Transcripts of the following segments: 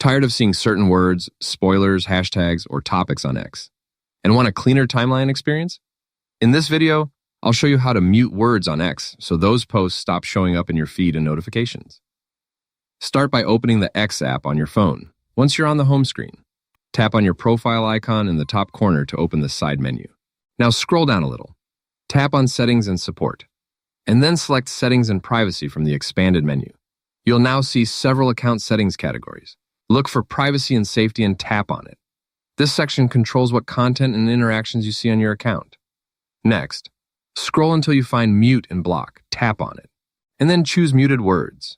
Tired of seeing certain words, spoilers, hashtags, or topics on X? And want a cleaner timeline experience? In this video, I'll show you how to mute words on X so those posts stop showing up in your feed and notifications. Start by opening the X app on your phone. Once you're on the home screen, tap on your profile icon in the top corner to open the side menu. Now scroll down a little. Tap on Settings and Support, and then select Settings and Privacy from the expanded menu. You'll now see several account settings categories. Look for Privacy and Safety and tap on it. This section controls what content and interactions you see on your account. Next, scroll until you find Mute and Block. Tap on it, and then choose Muted Words.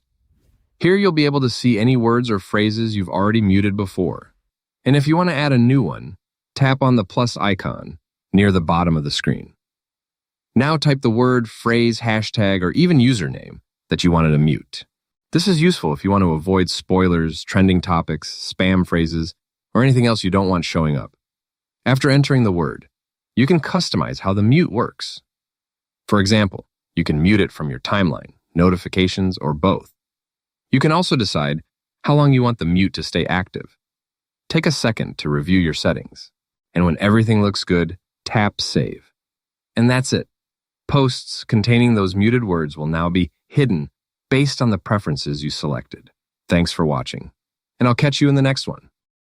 Here you'll be able to see any words or phrases you've already muted before. And if you want to add a new one, tap on the plus icon near the bottom of the screen. Now type the word, phrase, hashtag, or even username that you wanted to mute. This is useful if you want to avoid spoilers, trending topics, spam phrases, or anything else you don't want showing up. After entering the word, you can customize how the mute works. For example, you can mute it from your timeline, notifications, or both. You can also decide how long you want the mute to stay active. Take a second to review your settings, and when everything looks good, tap Save. And that's it. Posts containing those muted words will now be hidden based on the preferences you selected. Thanks for watching, and I'll catch you in the next one.